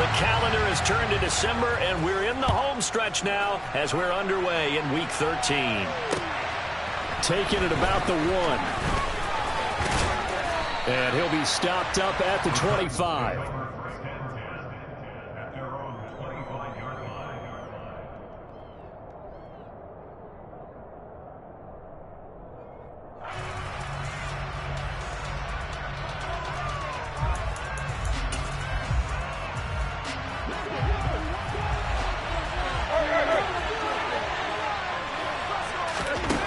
The calendar has turned to December, and we're in the home stretch now as we're underway in Week 13. Taking it about the 1. And he'll be stopped up at the 25.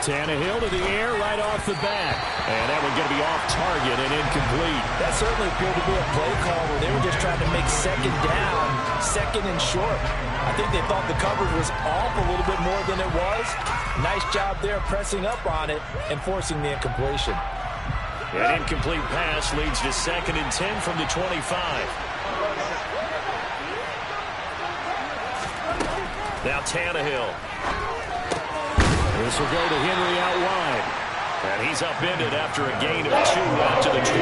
Tannehill to the air right off the bat. And that one going to be off target and incomplete. That certainly appeared to be a play call where they were just trying to make second down, second and short. I think they thought the coverage was off a little bit more than it was. Nice job there pressing up on it and forcing the incompletion. An incomplete pass leads to 2nd and 10 from the 25. Now Tannehill. This will go to Henry out wide. And he's upended after a gain of 2 out to the 27.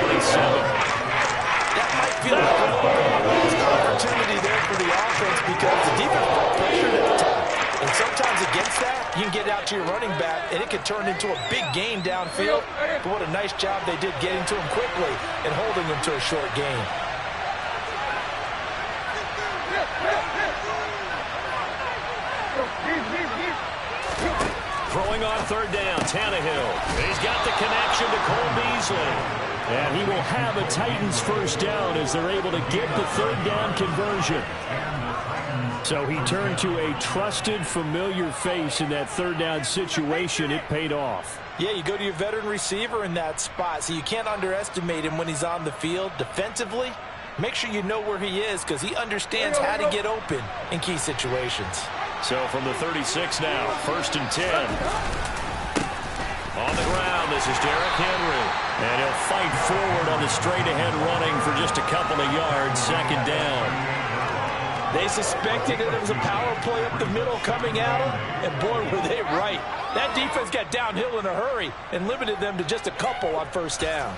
That might feel like a little bit of a lost opportunity there for the offense because the defense got pressured at the top. And sometimes against that, you can get out to your running back, and it can turn into a big gain downfield. But what a nice job they did getting to him quickly and holding him to a short gain. Throwing on 3rd down, Tannehill. He's got the connection to Cole Beasley. And he will have a Titans first down as they're able to get the 3rd down conversion. So he turned to a trusted, familiar face in that 3rd down situation. It paid off. Yeah, you go to your veteran receiver in that spot, so you can't underestimate him when he's on the field. Defensively, make sure you know where he is because he understands how to get open in key situations. So from the 36 now, 1st and 10. On the ground, this is Derrick Henry. And he'll fight forward on the straight-ahead running for just a couple of yards, 2nd down. They suspected that it was a power play up the middle coming at them, and boy, were they right. That defense got downhill in a hurry and limited them to just a couple on 1st down.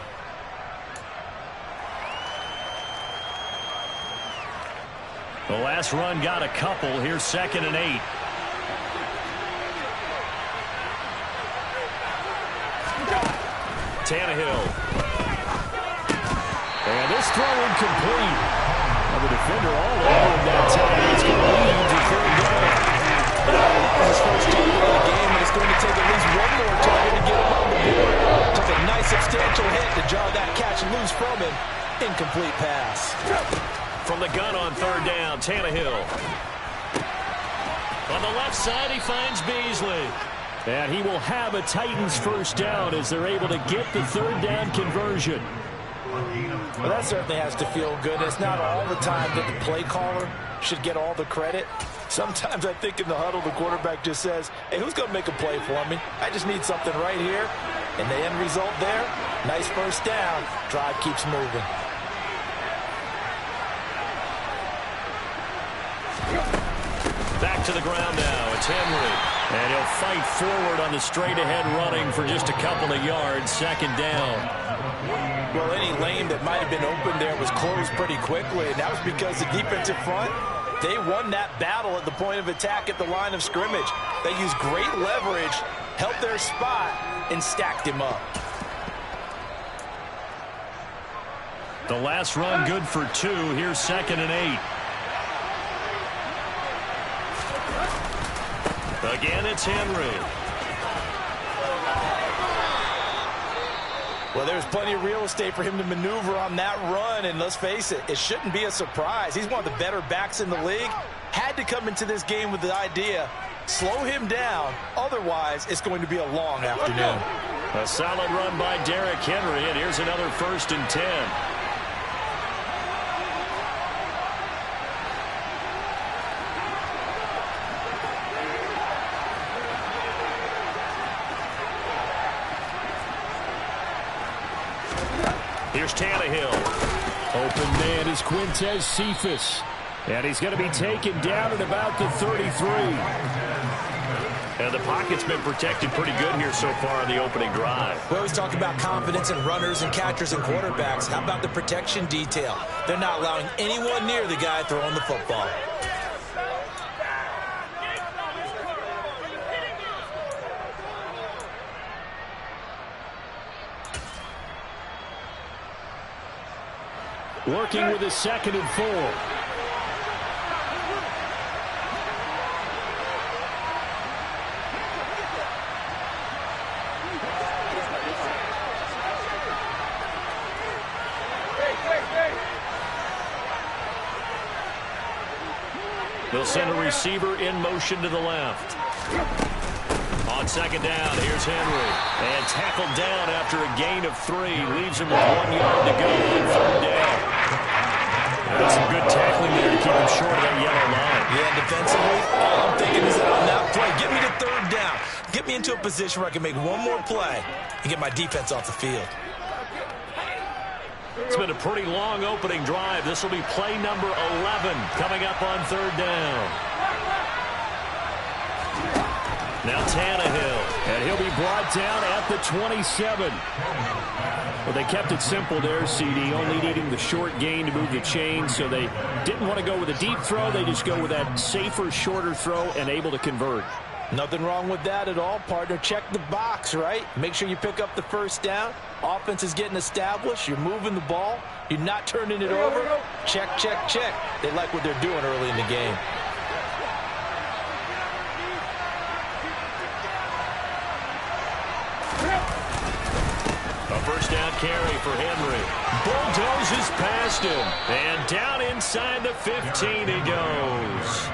The last run got a couple. Here's 2nd and 8. Tannehill. And this throw incomplete. Now the defender all over him that time. It's going to lead to 3rd down. His first target of the game, and it's going to take at least one more target to get him on the board. Took a nice substantial hit to jar that catch loose from him. Incomplete pass. From the gun on 3rd down, Tannehill. On the left side, he finds Beasley. And he will have a Titans first down as they're able to get the 3rd down conversion. Well, that certainly has to feel good. It's not all the time that the play caller should get all the credit. Sometimes I think in the huddle, the quarterback just says, hey, who's going to make a play for me? I just need something right here. And the end result there, nice first down. Drive keeps moving. Back to the ground now. It's Henry. And he'll fight forward on the straight-ahead running for just a couple of yards. 2nd down. Well, any lane that might have been open there was closed pretty quickly, and that was because the defensive front, they won that battle at the point of attack at the line of scrimmage. They used great leverage, held their spot, and stacked him up. The last run good for 2. Here's 2nd and 8. Again, it's Henry. Well, there's plenty of real estate for him to maneuver on that run, and let's face it, it shouldn't be a surprise. He's one of the better backs in the league. Had to come into this game with the idea, slow him down, otherwise it's going to be a long afternoon. A solid run by Derrick Henry, and here's another 1st and 10. Here's Tannehill. Open man is Quintez Cephus. And he's going to be taken down at about the 33. And the pocket's been protected pretty good here so far in the opening drive. We always talk about confidence in runners and catchers and quarterbacks. How about the protection detail? They're not allowing anyone near the guy throwing the football. Working with a 2nd and 4. They'll send a receiver in motion to the left. On 2nd down, here's Henry. And tackled down after a gain of 3. Leaves him with 1 yard to go on 3rd down. That's some good tackling there to keep him short of that yellow line. Yeah, defensively, all I'm thinking is that on that play, get me to 3rd down. Get me into a position where I can make one more play and get my defense off the field. It's been a pretty long opening drive. This will be play number 11 coming up on 3rd down. Now Tannehill. And he'll be brought down at the 27. Well, they kept it simple there, CD, only needing the short gain to move the chain, so they didn't want to go with a deep throw. They just go with that safer, shorter throw and able to convert. Nothing wrong with that at all, partner. Check the box, right? Make sure you pick up the 1st down. Offense is getting established. You're moving the ball. You're not turning it over. Check, check, check. They like what they're doing early in the game. A 1st down carry for Henry. Bulldozes past him. And down inside the 15 he goes.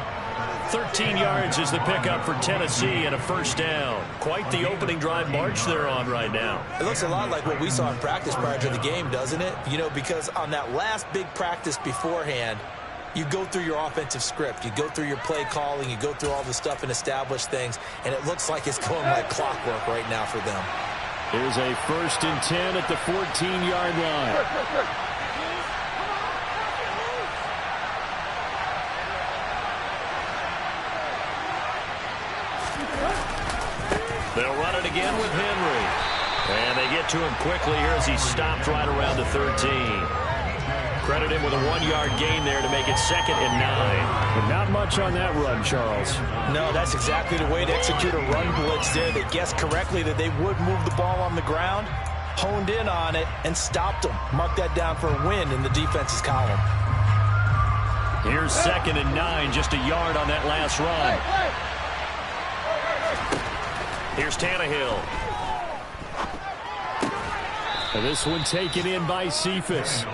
13 yards is the pickup for Tennessee and a 1st down. Quite the opening drive march they're on right now. It looks a lot like what we saw in practice prior to the game, doesn't it? You know, because on that last big practice beforehand, you go through your offensive script. You go through your play calling. You go through all the stuff and establish things. And it looks like it's going like clockwork right now for them. Here's a 1st and 10 at the 14-yard line. They'll run it again with Henry. And they get to him quickly here as he stopped right around the 13. Credit him with a 1-yard gain there to make it 2nd and 9. But not much on that run, Charles. No, that's exactly the way to execute a run blitz there. They guessed correctly that they would move the ball on the ground, honed in on it, and stopped them. Mark that down for a win in the defense's column. Here's 2nd and 9, just a yard on that last run. Here's Tannehill. And this one taken in by Cephas.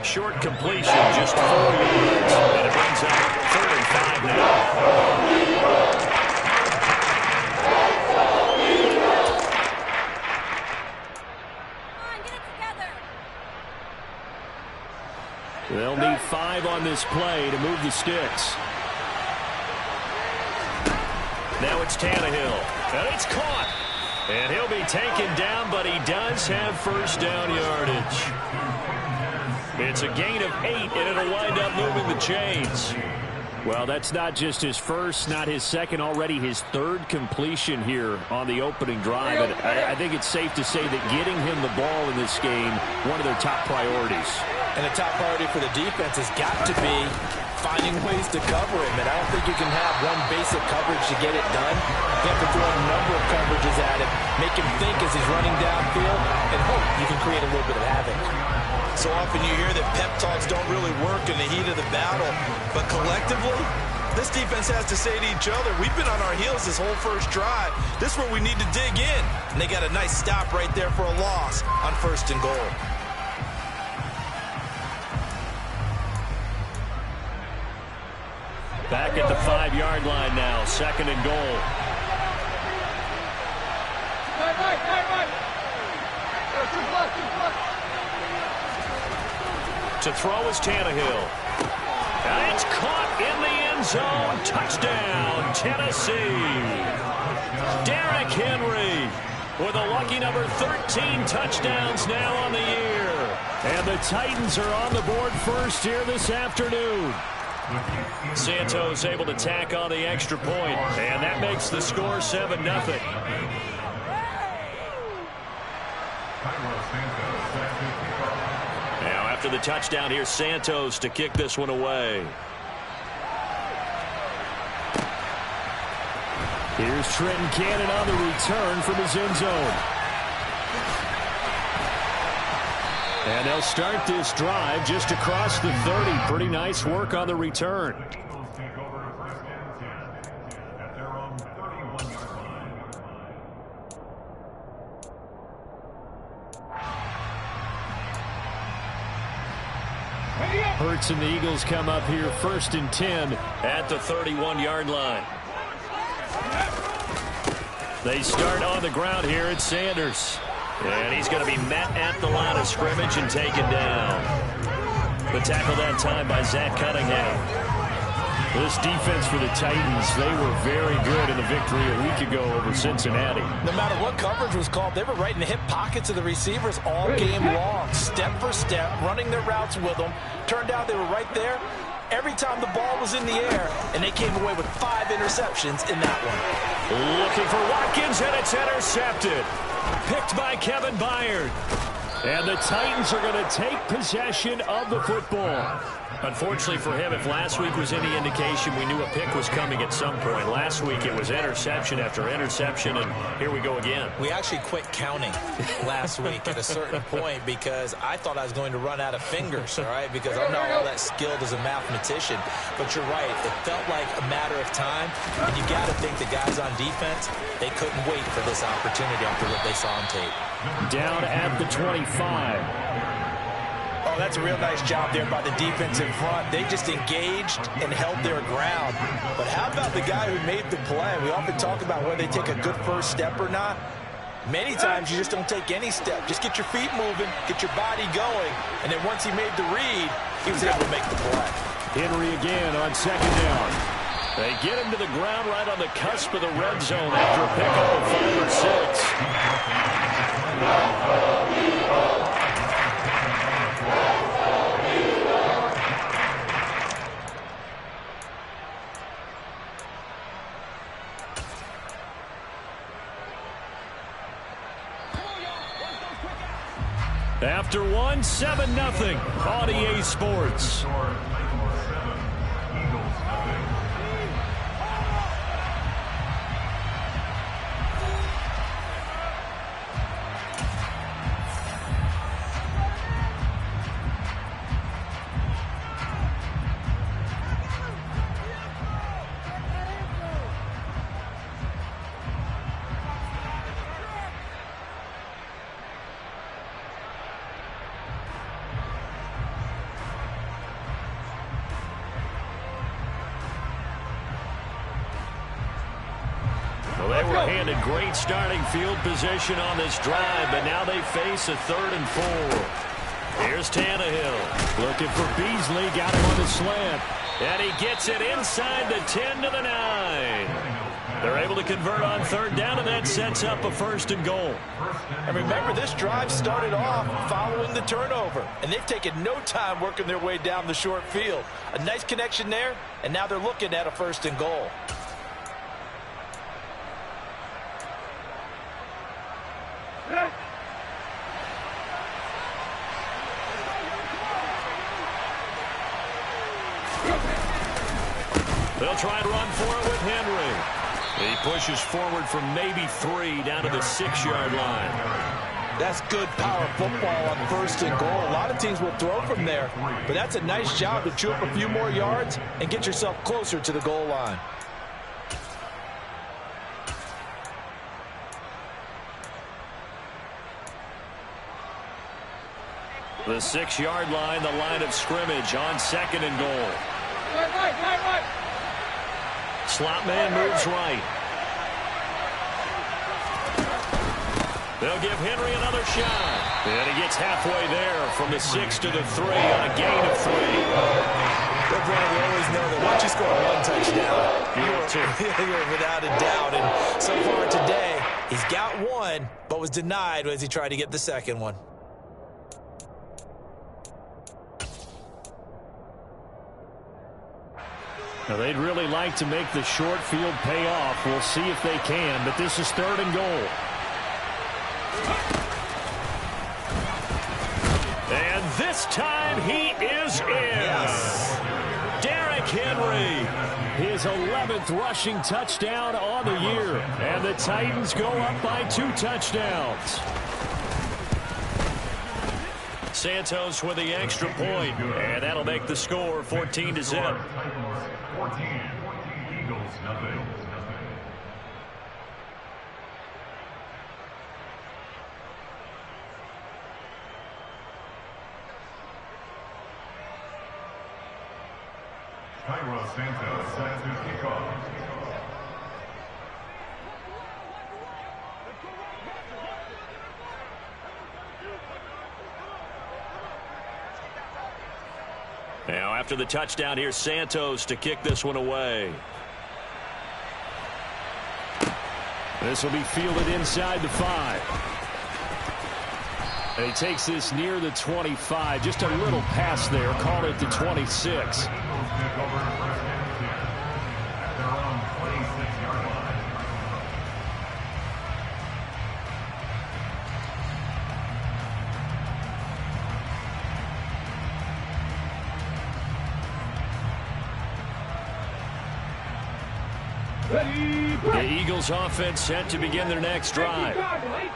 Short completion, just 4 yards. And it brings up 3rd and 5 now. They'll need 5 on this play to move the sticks. Now it's Tannehill. And it's caught. And he'll be taken down, but he does have 1st down yardage. It's a gain of 8, and it'll wind up moving the chains. Well, that's not just his first, not his second, already his 3rd completion here on the opening drive. And I think it's safe to say that getting him the ball in this game, one of their top priorities. And the top priority for the defense has got to be finding ways to cover him. And I don't think you can have one basic coverage to get it done. You have to throw a number of coverages at him, make him think as he's running downfield, and hope you can create a little bit of havoc. So often you hear that pep talks don't really work in the heat of the battle. But collectively, this defense has to say to each other, we've been on our heels this whole 1st drive. This is where we need to dig in. And they got a nice stop right there for a loss on 1st and goal. Back at the 5-yard line now, 2nd and goal. To throw is Tannehill. And it's caught in the end zone. Touchdown, Tennessee. Derrick Henry with a lucky number 13 touchdowns now on the year. And the Titans are on the board first here this afternoon. Santos able to tack on the extra point, and that makes the score 7-0. Now after the touchdown, here's Santos to kick this one away. Here's Trenton Cannon on the return from his end zone. And they'll start this drive just across the 30. Pretty nice work on the return. Hurts and the Eagles come up here 1st and 10 at the 31-yard line. They start on the ground here at Sanders. And he's going to be met at the line of scrimmage and taken down. The tackle that time by Zach Cunningham. This defense for the Titans, they were very good in the victory a week ago over Cincinnati. No matter what coverage was called, they were right in the hip pockets of the receivers all game long. Step for step, running their routes with them. Turned out they were right there every time the ball was in the air, and they came away with 5 interceptions in that one. Looking for Watkins, and it's intercepted. Picked by Kevin Byard. And the Titans are going to take possession of the football. Unfortunately for him, if last week was any indication, we knew a pick was coming at some point. Last week it was interception after interception, and here we go again. We actually quit counting last week at a certain point because I thought I was going to run out of fingers, all right, because I'm not all that skilled as a mathematician. But you're right, it felt like a matter of time, and you got to think the guys on defense, they couldn't wait for this opportunity after what they saw on tape. Down at the 25. Oh, that's a real nice job there by the defense in front. They just engaged and held their ground. But how about the guy who made the play? We often talk about whether they take a good first step or not. Many times you just don't take any step. Just get your feet moving, get your body going, and then once he made the read, he was able to make the play. Henry again on 2nd down. They get him to the ground right on the cusp of the red zone after a pickup of 5 or 6. After 1, 7-0 on EA Sports. They were handed great starting field position on this drive, but now they face a 3rd and 4. Here's Tannehill. Looking for Beasley. Got him on the slant. And he gets it inside the 10 to the 9. They're able to convert on 3rd down, and that sets up a 1st and goal. And remember, this drive started off following the turnover, and they've taken no time working their way down the short field. A nice connection there, and now they're looking at a 1st and goal. They'll try and run for it with Henry. He pushes forward from maybe 3 down to the 6-yard line. That's good power football on 1st and goal. A lot of teams will throw from there, but that's a nice job to chew up a few more yards and get yourself closer to the goal line. The 6-yard line, the line of scrimmage on 2nd and goal. Right. Slot man moves right. They'll give Henry another shot. And he gets halfway there from the 6 to the 3 on a gain of 3. But Brian, we always know that once you score 1 touchdown, you're without a doubt. And so far today, he's got 1, but was denied as he tried to get the 2nd one. Now, they'd really like to make the short field pay off. We'll see if they can, but this is 3rd and goal. And this time he is in. Yes. Derrick Henry, his 11th rushing touchdown on the year. And the Titans go up by 2 touchdowns. Santos with the extra point, and that'll make the score 14-0. 14, Eagles nothing. Cairo Santos has his kickoff. Now, after the touchdown, here's Santos to kick this one away. This will be fielded inside the 5. And he takes this near the 25. Just a little pass there. Call it the 26. The Eagles offense set to begin their next drive.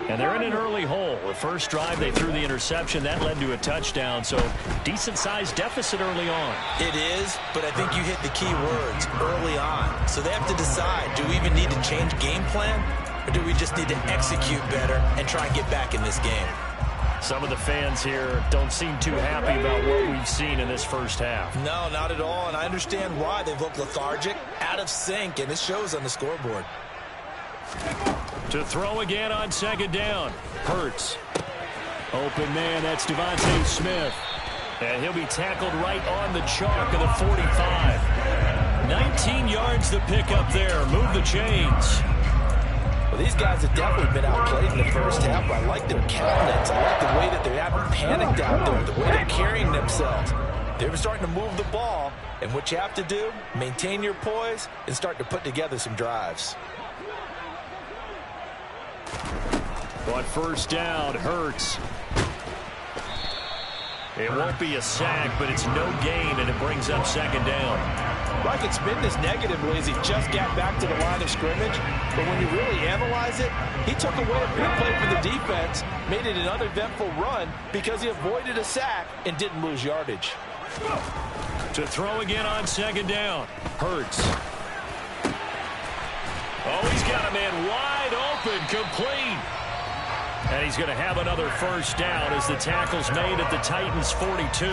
And they're in an early hole. The first drive, they threw the interception. That led to a touchdown. So decent-sized deficit early on. It is, but I think you hit the key words, early on. So they have to decide, do we even need to change game plan? Or do we just need to execute better and try and get back in this game? Some of the fans here don't seem too happy about what we've seen in this first half. No, not at all, and I understand why. They've looked lethargic, out of sync, and it shows on the scoreboard. To throw again on 2nd down. Hurts. Open man, that's Devontae Smith. And he'll be tackled right on the chalk of the 45. 19 yards to pick up there. Move the chains. Well, these guys have definitely been outplayed in the first half. I like their countenance. I like the way that they haven't panicked out there, the way they're carrying themselves. They're starting to move the ball, and what you have to do, maintain your poise and start to put together some drives. But 1st down, Hurts. It won't be a sack, but it's no gain, and it brings up 2nd down. I can spin this negatively as he just got back to the line of scrimmage, but when you really analyze it, he took away a big play for the defense, made it an uneventful run because he avoided a sack and didn't lose yardage. To throw again on 2nd down. Hurts. Oh, he's got a man wide open, complete. And he's going to have another 1st down as the tackle's made at the Titans' 42.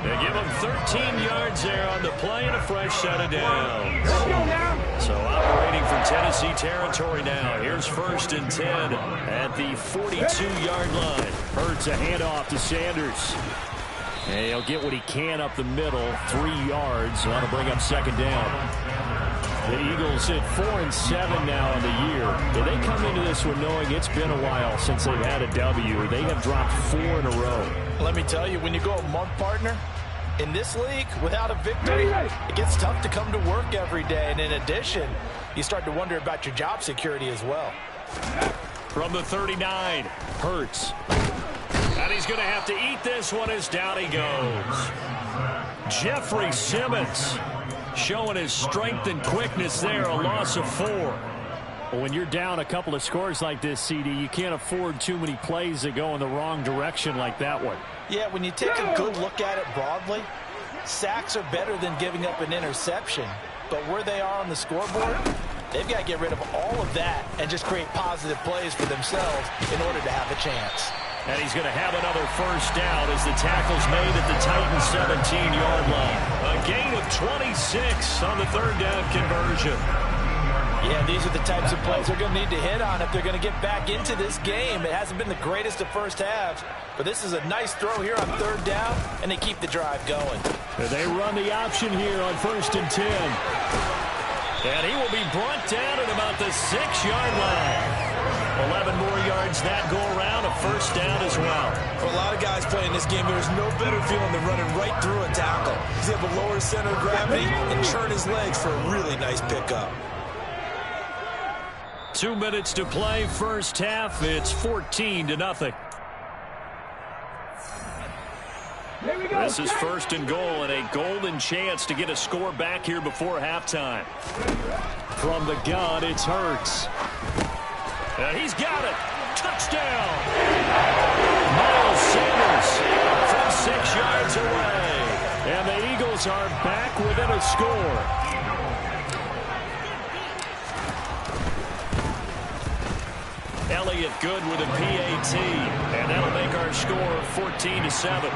They give him 13 yards there on the play and a fresh set of downs. So operating from Tennessee territory now. Here's 1st and 10 at the 42-yard line. Hurts a handoff to Sanders. And he'll get what he can up the middle. 3 yards. Want to bring up 2nd down. The Eagles hit 4-7 now in the year. And they come into this one knowing it's been a while since they've had a W. They have dropped 4 in a row. Let me tell you, when you go a month, partner, in this league, without a victory, it gets tough to come to work every day. And in addition, you start to wonder about your job security as well. From the 39, Hurts. And he's going to have to eat this one as down he goes. Jeffrey Simmons showing his strength and quickness there, a loss of 4. Well, when you're down a couple of scores like this, CD, you can't afford too many plays that go in the wrong direction like that one. Yeah, when you take a good look at it broadly, sacks are better than giving up an interception. But where they are on the scoreboard, they've got to get rid of all of that and just create positive plays for themselves in order to have a chance. And he's going to have another 1st down as the tackle's made at the Titans' 17-yard line. A gain of 26 on the 3rd down conversion. Yeah, these are the types of plays they're going to need to hit on if they're going to get back into this game. It hasn't been the greatest of first halves, but this is a nice throw here on 3rd down, and they keep the drive going. They run the option here on 1st and 10. And he will be brought down at about the 6-yard line. 11 more yards that go around, a first down as well. For a lot of guys playing this game, there's no better feeling than running right through a tackle. He's able to lower his center of gravity and churn his legs for a really nice pickup. 2 minutes to play, first half. It's 14-0. This is first and goal, and a golden chance to get a score back here before halftime. From the gun, it's Hurts. And he's got it. Touchdown. Miles Sanders from 6 yards away. And the Eagles are back within a score. Elliott good with a PAT, and that'll make our score 14-7.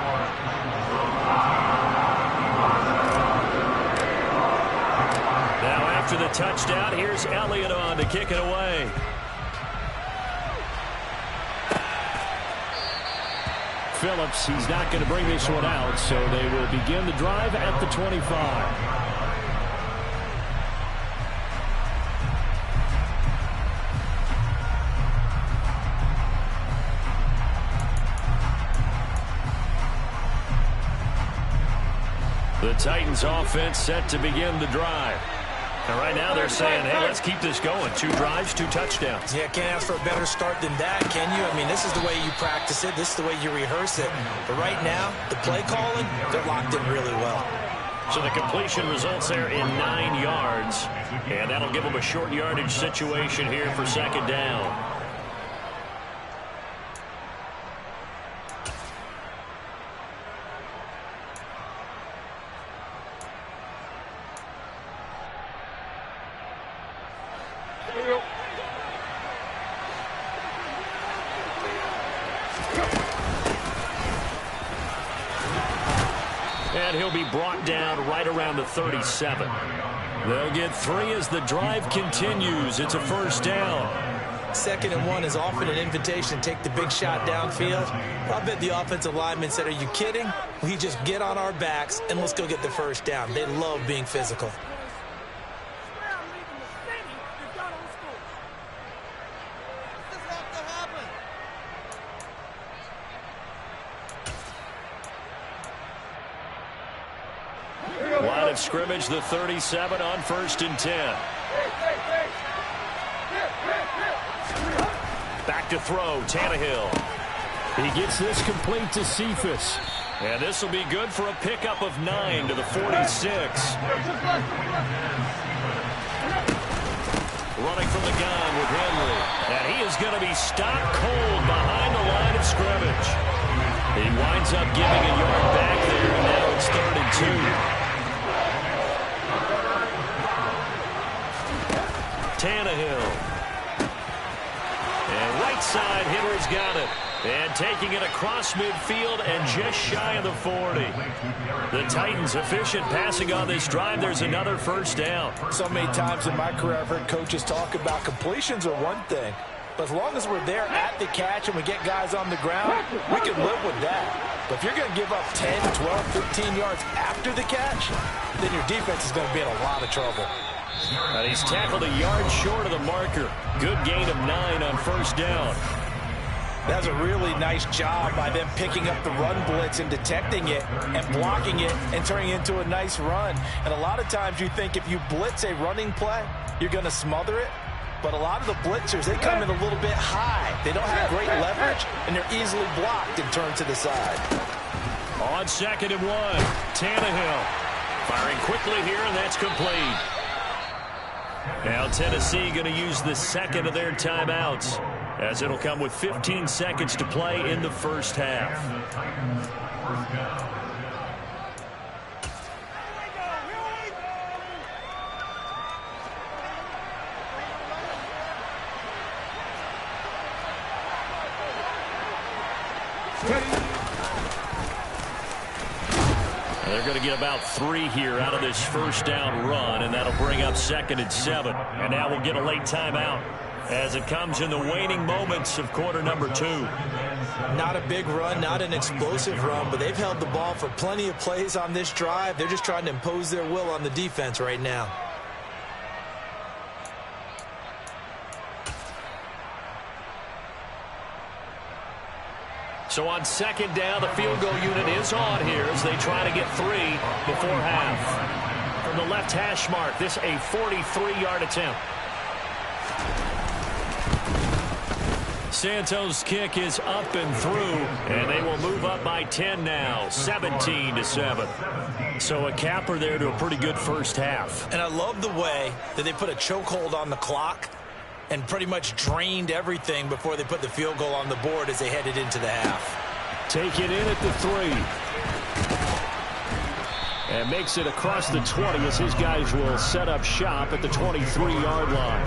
Now after the touchdown, here's Elliott on to kick it away. Phillips, he's not going to bring this one out, so they will begin the drive at the 25. The Titans offense set to begin the drive. And right now they're saying, hey, let's keep this going. 2 drives, 2 touchdowns. Yeah, can't ask for a better start than that, can you? I mean, this is the way you practice it. This is the way you rehearse it. But right now, the play calling, they're locked in really well. So the completion results there in 9 yards. And that'll give them a short yardage situation here for second down. And he'll be brought down right around the 37. They'll get 3 as the drive continues. It's a first down. 2nd and 1 is often an invitation to take the big shot downfield. I bet the offensive lineman said, are you kidding? We just get on our backs and let's go get the first down. They love being physical. Line of scrimmage, the 37 on 1st and 10. Back to throw, Tannehill. He gets this complete to Cephas. And this will be good for a pickup of 9 to the 46. Running from the gun with Henry. And he is going to be stopped cold behind the line of scrimmage. He winds up giving a yard back there, and now it's 3rd and 2. Tannehill. And right side, Henry's got it. And taking it across midfield and just shy of the 40. The Titans efficient passing on this drive. There's another first down. So many times in my career I've heard coaches talk about completions are one thing. But as long as we're there at the catch and we get guys on the ground, we can live with that. But if you're going to give up 10, 12, 15 yards after the catch, then your defense is going to be in a lot of trouble. And he's tackled a yard short of the marker. Good gain of 9 on first down. That's a really nice job by them picking up the run blitz and detecting it and blocking it and turning it into a nice run. And a lot of times you think if you blitz a running play, you're going to smother it. But a lot of the blitzers, they come in a little bit high. They don't have great leverage, and they're easily blocked and turned to the side. On 2nd and 1, Tannehill firing quickly here, and that's complete. Now Tennessee going to use the 2nd of their timeouts, as it'll come with 15 seconds to play in the first half. They're going to get about 3 here out of this first down run, and that'll bring up 2nd and 7. And now we'll get a late timeout as it comes in the waning moments of quarter number 2. Not a big run, not an explosive run, but they've held the ball for plenty of plays on this drive. They're just trying to impose their will on the defense right now. So on second down, the field goal unit is on here as they try to get 3 before half. From the left hash mark, this a 43-yard attempt. Santos' kick is up and through, and they will move up by 10 now, 17-7. So a capper there to a pretty good first half. And I love the way that they put a chokehold on the clock and pretty much drained everything before they put the field goal on the board as they headed into the half. Take it in at the 3. And makes it across the 20 as his guys will set up shop at the 23-yard line.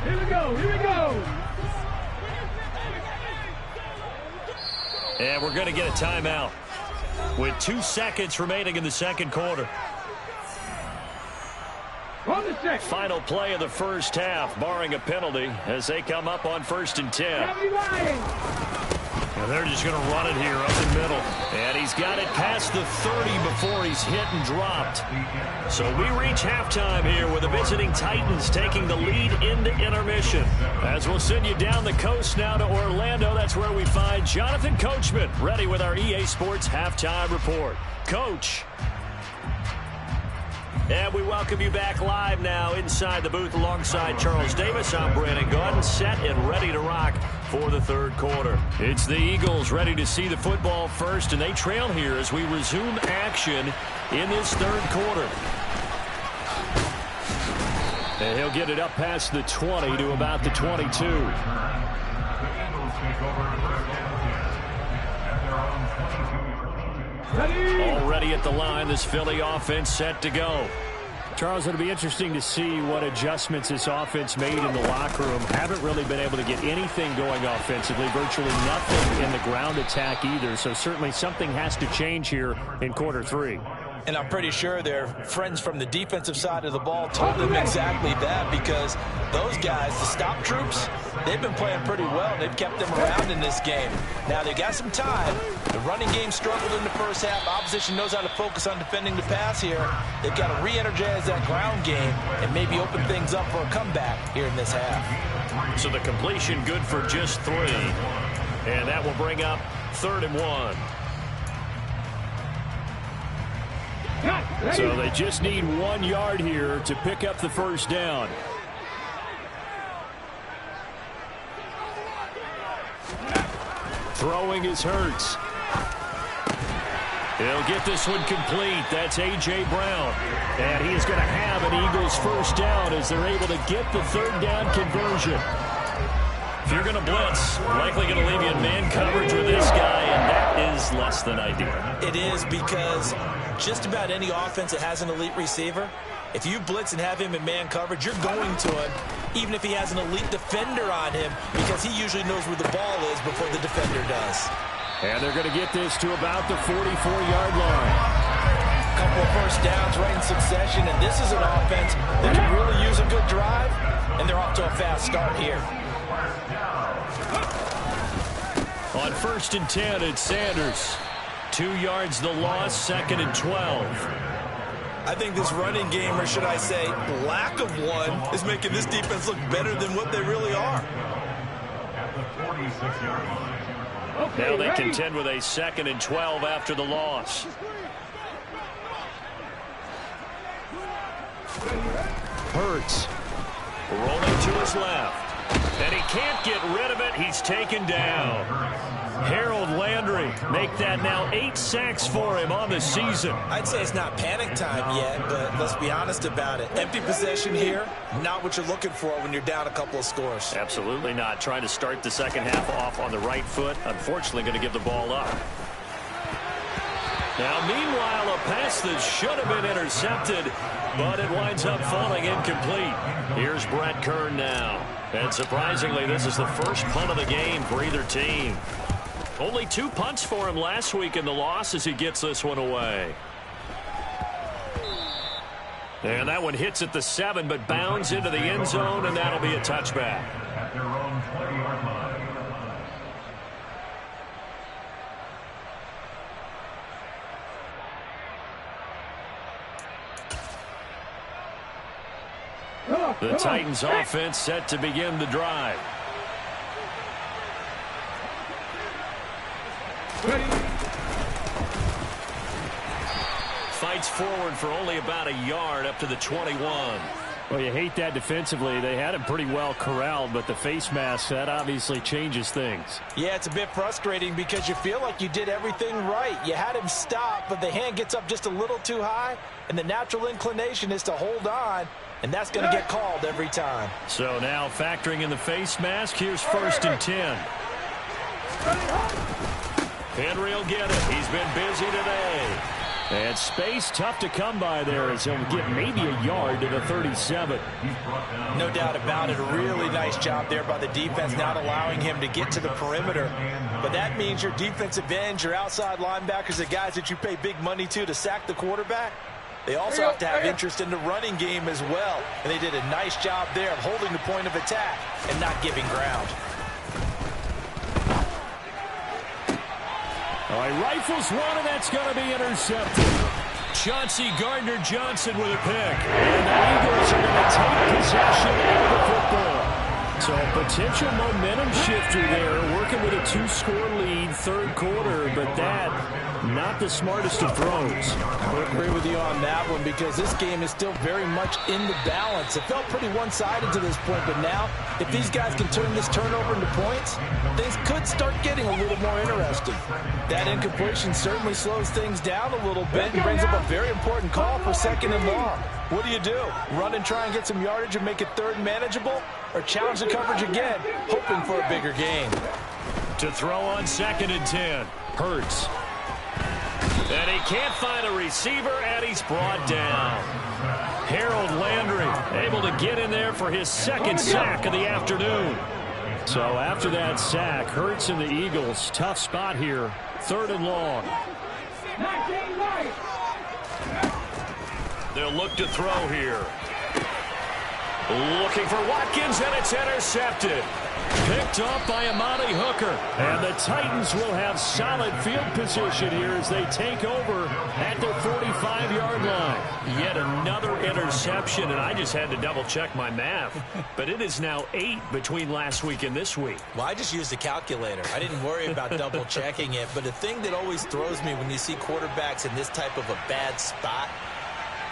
Here we go, here we go. And we're going to get a timeout with 2 seconds remaining in the second quarter. Final play of the first half, barring a penalty, as they come up on 1st and 10. And they're just going to run it here up the middle. And he's got it past the 30 before he's hit and dropped. So we reach halftime here with the visiting Titans taking the lead into intermission. As we'll send you down the coast now to Orlando, that's where we find Jonathan Coachman ready with our EA Sports Halftime Report. Coach. And we welcome you back live now inside the booth alongside Charles Davis. I'm Brandon Gaudin, set and ready to rock for the third quarter. It's the Eagles ready to see the football first, and they trail here as we resume action in this third quarter. And he'll get it up past the 20 to about the 22. The Eagles take over the first at their own 22. Already at the line, this Philly offense set to go. Charles, it'll be interesting to see what adjustments this offense made in the locker room. Haven't really been able to get anything going offensively, virtually nothing in the ground attack either. So certainly something has to change here in quarter 3. And I'm pretty sure their friends from the defensive side of the ball told them exactly that, because those guys, the stop troops, they've been playing pretty well. They've kept them around in this game. Now, they got some time. The running game struggled in the first half. Opposition knows how to focus on defending the pass here. They've got to re-energize that ground game and maybe open things up for a comeback here in this half. So the completion good for just 3. And that will bring up 3rd and 1. So they just need 1 yard here to pick up the first down. Throwing is Hurts. He'll get this one complete. That's A.J. Brown. And he is going to have an Eagles first down as they're able to get the 3rd down conversion. If you're going to blitz, likely going to leave you in man coverage with this guy, and that is less than ideal. It is, because just about any offense that has an elite receiver, if you blitz and have him in man coverage, you're going to him, even if he has an elite defender on him, because he usually knows where the ball is before the defender does. And they're going to get this to about the 44-yard line. A couple of first downs right in succession, and this is an offense that can really use a good drive, and they're off to a fast start here. On 1st and 10, it's Sanders. 2 yards the loss, 2nd and 12. I think this running game, or should I say lack of one, is making this defense look better than what they really are. At the 46-yard line. Now they contend with a 2nd and 12 after the loss. Hurts. Rolling to his left. And he can't get rid of it. He's taken down. Harold Landry make that now 8 sacks for him on the season. I'd say it's not panic time yet, but let's be honest about it. Empty possession here, not what you're looking for when you're down a couple of scores. Absolutely not. Trying to start the second half off on the right foot. Unfortunately, going to give the ball up. Now, meanwhile, a pass that should have been intercepted, but it winds up falling incomplete. Here's Brett Kern now. And surprisingly, this is the first punt of the game for either team. Only 2 punts for him last week in the loss as he gets this one away. And that one hits at the 7, but bounds into the end zone, and that'll be a touchback. At their own 20-yard line. The Titans offense set to begin the drive. Fights forward for only about a yard up to the 21. Well, you hate that defensively. They had him pretty well corralled, but the face mask, that obviously changes things. Yeah, it's a bit frustrating because you feel like you did everything right. You had him stop, but the hand gets up just a little too high, and the natural inclination is to hold on, and that's going to get called every time. So now factoring in the face mask, here's 1st and 10. Henry will get it. He's been busy today. And space tough to come by there as he'll get maybe a yard to the 37. No doubt about it. A really nice job there by the defense, not allowing him to get to the perimeter. But that means your defensive ends, your outside linebackers, the guys that you pay big money to sack the quarterback, they also have to have interest in the running game as well. And they did a nice job there of holding the point of attack and not giving ground. All right, rifles one, and that's going to be intercepted. Chauncey Gardner-Johnson with a pick. And the Eagles are going to take possession of the football. So a potential momentum shifter there, working with a 2-score lead, 3rd quarter, but that, not the smartest of throws. I agree with you on that one because this game is still very much in the balance. It felt pretty one-sided to this point, but now, if these guys can turn this turnover into points, things could start getting a little more interesting. That incompletion certainly slows things down a little bit and brings up a very important call for 2nd and long. What do? Run and try and get some yardage and make it 3rd manageable? Or challenge the coverage again, hoping for a bigger gain? To throw on 2nd and 10. Hurts. And he can't find a receiver, and he's brought down. Harold Landry able to get in there for his 2nd sack of the afternoon. So after that sack, Hurts and the Eagles, tough spot here, 3rd and long. They'll look to throw here. Looking for Watkins, and it's intercepted. Picked off by Amani Hooker. And the Titans will have solid field position here as they take over at their 45-yard line. Yet another interception, and I just had to double-check my math. But it is now 8 between last week and this week. Well, I just used a calculator. I didn't worry about double-checking it. But the thing that always throws me when you see quarterbacks in this type of a bad spot,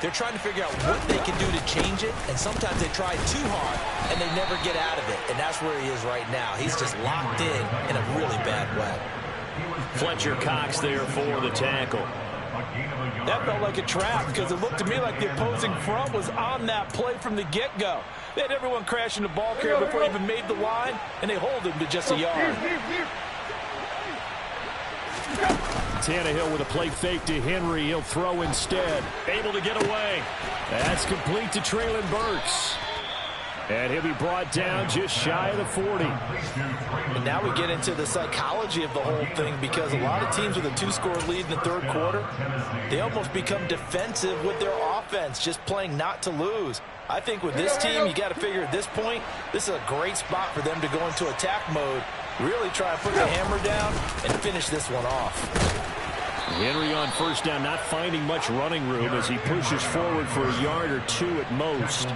they're trying to figure out what they can do to change it, and sometimes they try too hard, and they never get out of it. And that's where he is right now. He's just locked in a really bad way. Fletcher Cox there for the tackle. That felt like a trap because it looked to me like the opposing front was on that play from the get-go. They had everyone crashing the ball carrier before he even made the line, and they hold him to just a yard. Tannehill with a play fake to Henry. He'll throw instead. Able to get away. That's complete to Treylon Burks. And he'll be brought down just shy of the 40. And now we get into the psychology of the whole thing because a lot of teams with a 2-score lead in the 3rd quarter, they almost become defensive with their offense, just playing not to lose. I think with this team, you got to figure at this point, this is a great spot for them to go into attack mode, really try and put the hammer down and finish this one off. Henry on 1st down, not finding much running room as he pushes forward for a yard or 2 at most.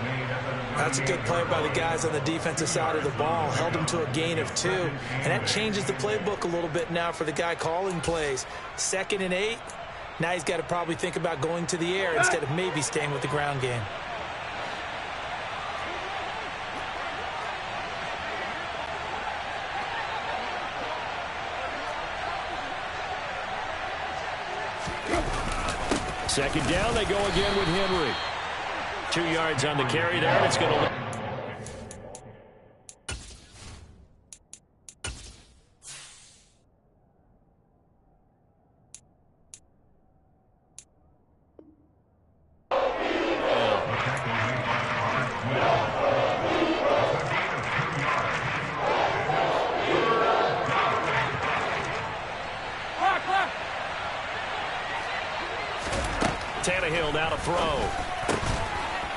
That's a good play by the guys on the defensive side of the ball. Held him to a gain of 2. And that changes the playbook a little bit now for the guy calling plays. 2nd and 8. Now he's got to probably think about going to the air instead of maybe staying with the ground game. Second down, they go again with Henry. 2 yards on the carry there. It's going to look. Tannehill now to throw.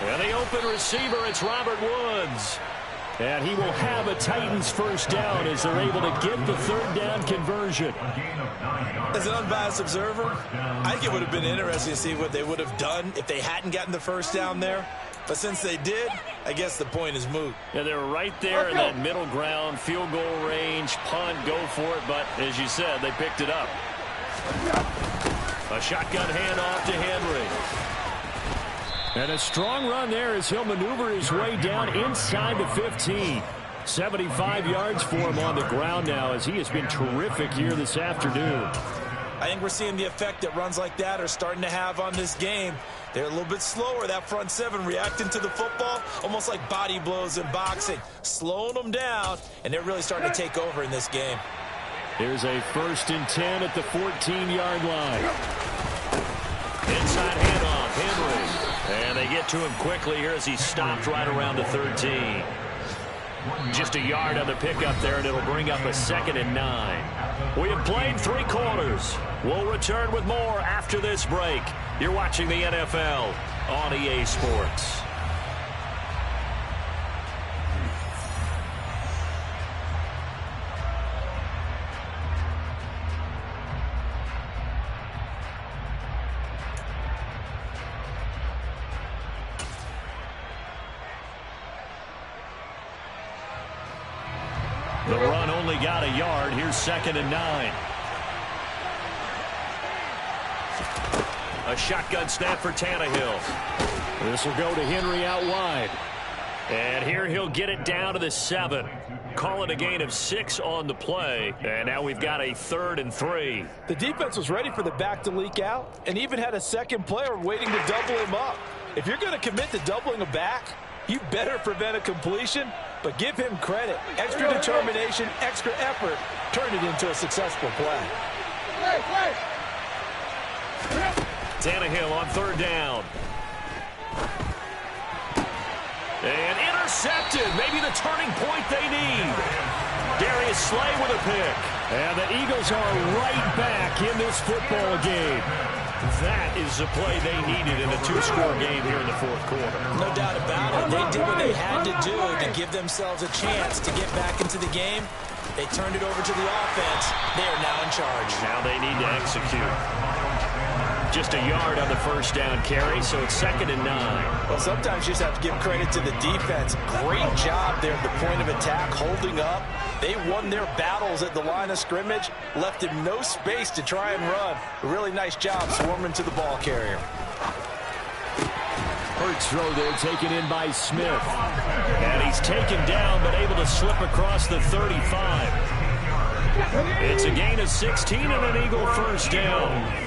And the open receiver, it's Robert Woods. And he will have a Titans 1st down as they're able to get the 3rd down conversion. As an unbiased observer, I think it would have been interesting to see what they would have done if they hadn't gotten the 1st down there. But since they did, I guess the point is moot. Yeah, they're right there in that middle ground, field goal range, punt, go for it. But as you said, they picked it up. A shotgun handoff to Henry. And a strong run there as he'll maneuver his way down inside the 15. 75 yards for him on the ground now as he has been terrific here this afternoon. I think we're seeing the effect that runs like that are starting to have on this game. They're a little bit slower, that front seven, reacting to the football, almost like body blows in boxing, slowing them down, and they're really starting to take over in this game. Here's a 1st and 10 at the 14-yard line. Inside handoff, Henry. And they get to him quickly here as he stopped right around the 13. Just a yard on the pickup there, and it'll bring up a 2nd and 9. We have played 3 quarters. We'll return with more after this break. You're watching the NFL on EA Sports. The run only got a yard. Here's 2nd and 9. A shotgun snap for Tannehill. This will go to Henry out wide. And here he'll get it down to the 7. Call it a gain of 6 on the play. And now we've got a 3rd and 3. The defense was ready for the back to leak out and even had a second player waiting to double him up. If you're going to commit to doubling a back, you better prevent a completion, but give him credit. Extra determination, extra effort, turned it into a successful play. Tannehill on 3rd down. And intercepted. Maybe the turning point they need. Darius Slay with a pick. And the Eagles are right back in this football game. That is the play they needed in a 2-score game here in the 4th quarter. No doubt about it. They did what they had to do to give themselves a chance to get back into the game. They turned it over to the offense. They are now in charge. Now they need to execute. Just a yard on the 1st down carry, so it's 2nd and 9. Well, sometimes you just have to give credit to the defense. Great job there at the point of attack, holding up. They won their battles at the line of scrimmage, left him no space to try and run. A really nice job swarming to the ball carrier. Hurts throw there taken in by Smith. And he's taken down, but able to slip across the 35. It's a gain of 16 and an Eagle 1st down.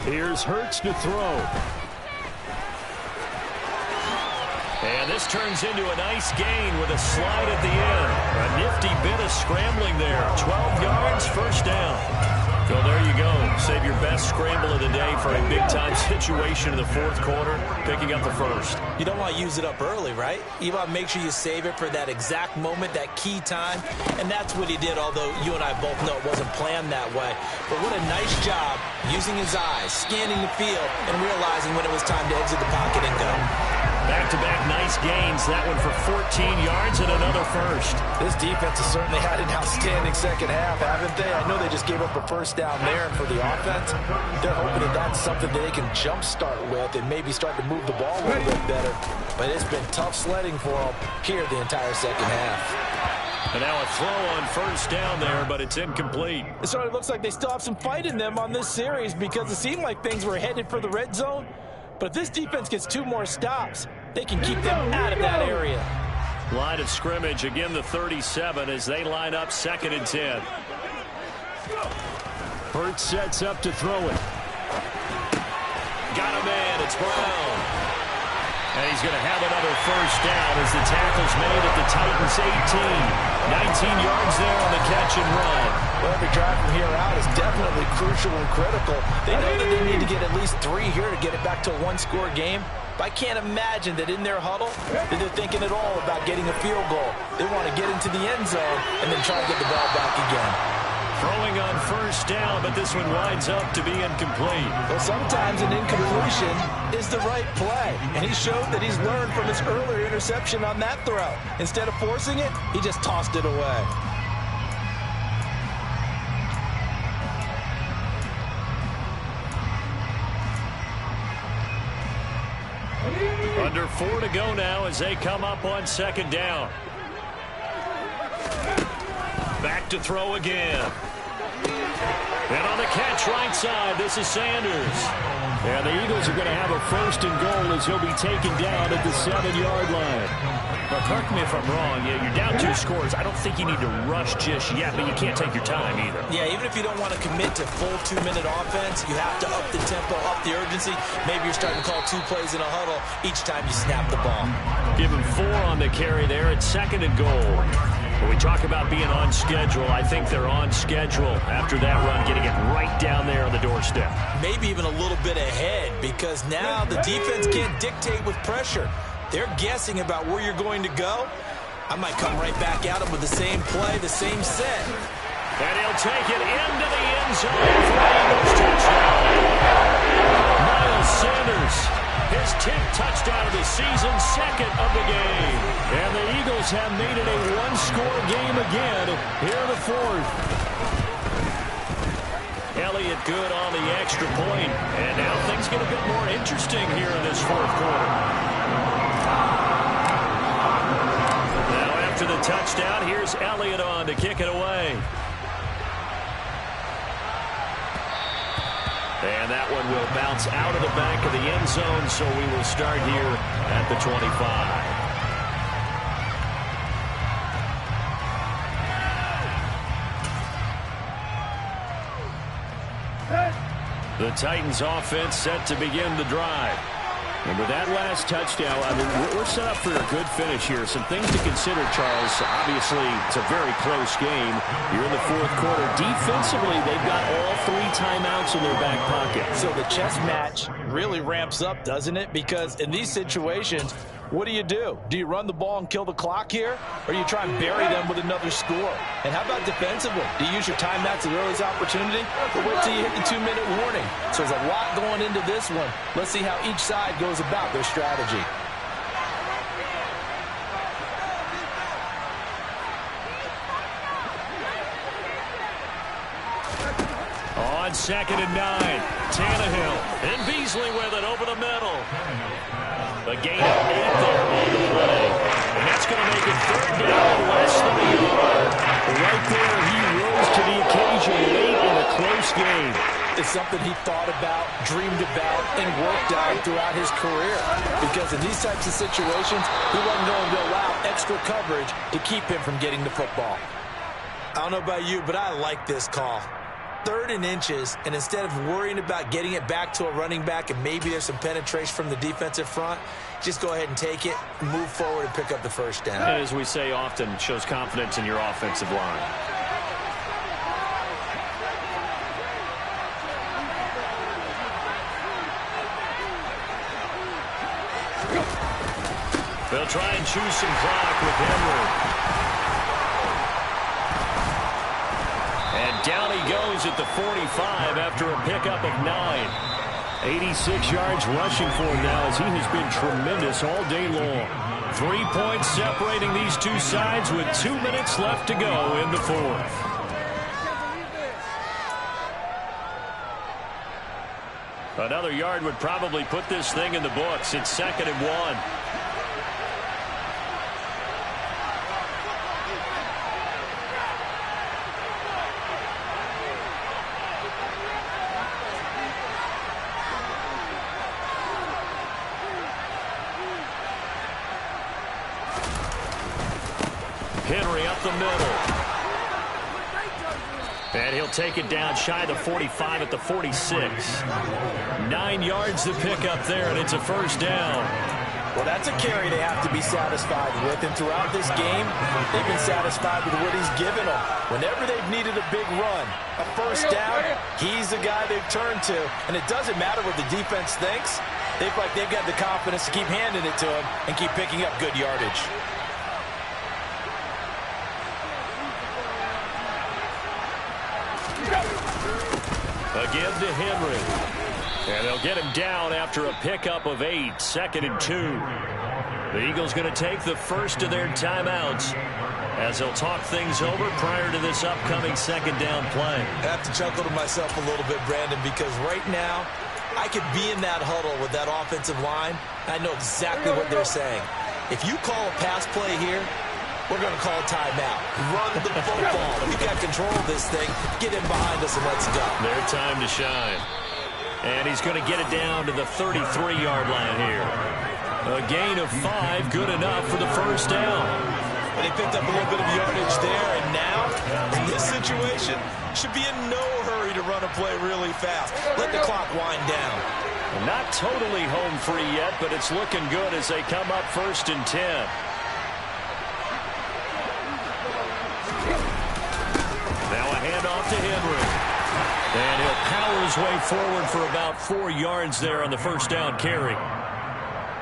Here's Hurts to throw. And this turns into a nice gain with a slide at the end. A nifty bit of scrambling there. 12 yards, 1st down. So there you go. Save your best scramble of the day for a big-time situation in the 4th quarter, picking up the 1st. You don't want to use it up early, right? You want to make sure you save it for that exact moment, that key time. And that's what he did, although you and I both know it wasn't planned that way. But what a nice job using his eyes, scanning the field, and realizing when it was time to exit the pocket and go. Back-to-back nice gains. That one for 14 yards and another 1st. This defense has certainly had an outstanding second half, haven't they? I know they just gave up a 1st down there, and for the offense, they're hoping that that's something that they can jumpstart with and maybe start to move the ball a little bit better. But it's been tough sledding for them here the entire second half. And now a throw on 1st down there, but it's incomplete. It sort of looks like they still have some fight in them on this series because it seemed like things were headed for the red zone. But if this defense gets 2 more stops, they can keep them out of that area. Line of scrimmage, again the 37 as they line up 2nd and 10. Hurts sets up to throw it. Got a man, it's Brown. And he's going to have another 1st down as the tackle's made at the Titans 18. 19 yards there on the catch and run. Well, every drive from here out is definitely crucial and critical. They know that they need to get at least 3 here to get it back to a 1-score game. But I can't imagine that in their huddle that they're thinking at all about getting a field goal. They want to get into the end zone and then try to get the ball back again. Throwing on 1st down, but this one winds up to be incomplete. Well, sometimes an incompletion is the right play. And he showed that he's learned from his earlier interception on that throw. Instead of forcing it, he just tossed it away. 4 to go now as they come up on second down. Back to throw again. And on the catch right side, this is Sanders. And the Eagles are going to have a 1st and goal as he'll be taken down at the 7-yard line. Well, correct me if I'm wrong. Yeah, you're down 2 scores. I don't think you need to rush just yet, but you can't take your time either. Yeah, even if you don't want to commit to full 2-minute offense, you have to up the tempo, up the urgency. Maybe you're starting to call 2 plays in a huddle each time you snap the ball. Give him 4 on the carry there at 2nd and goal. When we talk about being on schedule, I think they're on schedule after that run, getting it right down there on the doorstep. Maybe even a little bit ahead because now the defense can't dictate with pressure. They're guessing about where you're going to go. I might come right back at them with the same play, the same set. And he'll take it into the end zone for the Eagles touchdown. Miles Sanders, his 10th touchdown of the season, 2nd of the game. And the Eagles have made it a 1-score game again here in the 4th. Elliott good on the extra point. And now things get a bit more interesting here in this 4th quarter. Now after the touchdown, here's Elliott on to kick it away. And that one will bounce out of the back of the end zone, so we will start here at the 25. The Titans offense set to begin the drive. And with that last touchdown, I mean, we're set up for a good finish here. Some things to consider, Charles. Obviously, it's a very close game. You're in the 4th quarter. Defensively, they've got all 3 timeouts in their back pocket. So the chess match really ramps up, doesn't it? Because in these situations, what do? Do you run the ball and kill the clock here? Or do you try and bury them with another score? And how about defensively? Do you use your timeouts at the earliest opportunity? Or wait till you hit the 2-minute warning? So there's a lot going into this one. Let's see how each side goes about their strategy. On 2nd and 9, Tannehill and Beasley with it over the middle. A gain of 8 there on the play. And that's going to make it 3rd down, less than a yard. Right there, he rose to the occasion late in a close game. It's something he thought about, dreamed about, and worked out throughout his career. Because in these types of situations, he wasn't going to allow extra coverage to keep him from getting the football. I don't know about you, but I like this call. 3rd and inches, and instead of worrying about getting it back to a running back and maybe there's some penetration from the defensive front, just go ahead and take it, move forward, and pick up the 1st down. And as we say often, shows confidence in your offensive line. They'll try and choose some clock with Henry. And down he goes at the 45 after a pickup of 9. 86 yards rushing for him now as he has been tremendous all day long. 3 points separating these two sides with 2 minutes left to go in the 4th. Another yard would probably put this thing in the books. It's 2nd and 1. Henry up the middle. And he'll take it down shy of the 45 at the 46. 9 yards to pick up there, and it's a 1st down. Well, that's a carry they have to be satisfied with. And throughout this game, they've been satisfied with what he's given them. Whenever they've needed a big run, a 1st down, he's the guy they've turned to. And it doesn't matter what the defense thinks. They feel like they've got the confidence to keep handing it to him and keep picking up good yardage. Again to Henry. And they'll get him down after a pickup of 8. 2nd and 2. The Eagles going to take the first of their timeouts as they'll talk things over prior to this upcoming 2nd down play. I have to chuckle to myself a little bit, Brandon, because right now I could be in that huddle with that offensive line. I know exactly what they're saying. If you call a pass play here, we're going to call a timeout. Run the football. We got control of this thing. Get in behind us and let's go. Their time to shine. And he's going to get it down to the 33-yard line here. A gain of 5, good enough for the first down. And they picked up a little bit of yardage there, and now, in this situation, should be in no hurry to run a play really fast. Let the clock wind down. Not totally home free yet, but it's looking good as they come up 1st and 10. Now a handoff to Henry. And he'll power his way forward for about 4 yards there on the first down carry.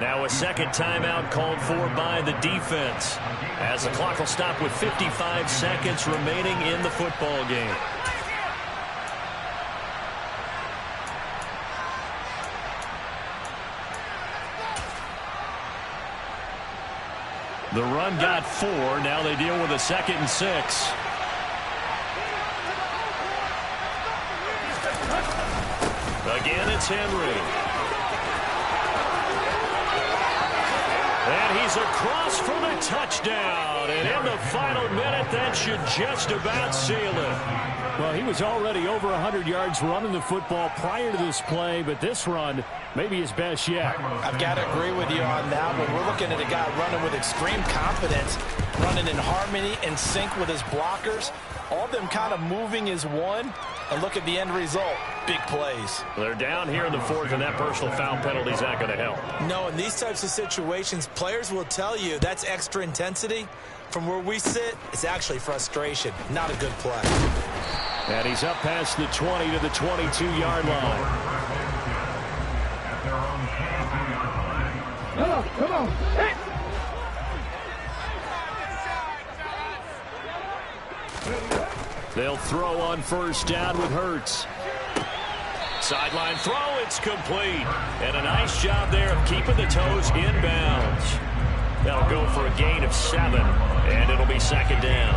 Now a second timeout called for by the defense, as the clock will stop with 55 seconds remaining in the football game. The run got 4. Now they deal with a 2nd and 6. Again, it's Henry. And he's across for the touchdown. And in the final minute, that should just about seal it. Well, he was already over 100 yards running the football prior to this play, but this run may be his best yet. I've got to agree with you on that one. We're looking at a guy running with extreme confidence, running in harmony and sync with his blockers. All of them kind of moving as one. And look at the end result. Big plays. They're down here in the 4th, and that personal foul penalty is not going to help. No, in these types of situations, players will tell you that's extra intensity. From where we sit, it's actually frustration. Not a good play. And he's up past the 20 to the 22-yard line. At their own 22-yard line. Come on. Hey. They'll throw on first down with Hurts. Sideline throw, it's complete. And a nice job there of keeping the toes inbounds. That'll go for a gain of 7, and it'll be 2nd down.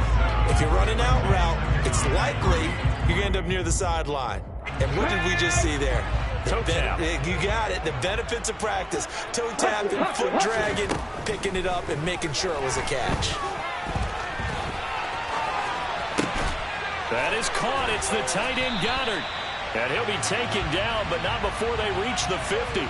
If you're running out route, it's likely you're going to end up near the sideline. And what did we just see there? Toe tap. You got it. The benefits of practice. Toe tapping, foot dragging, picking it up, and making sure it was a catch. That is caught. It's the tight end Goddard. And he'll be taken down, but not before they reach the 50.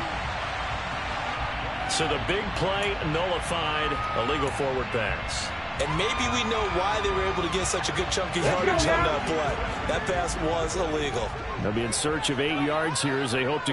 So the big play nullified, a legal forward pass. And maybe we know why they were able to get such a good chunky yardage on that play. That pass was illegal. They'll be in search of 8 yards here as they hope to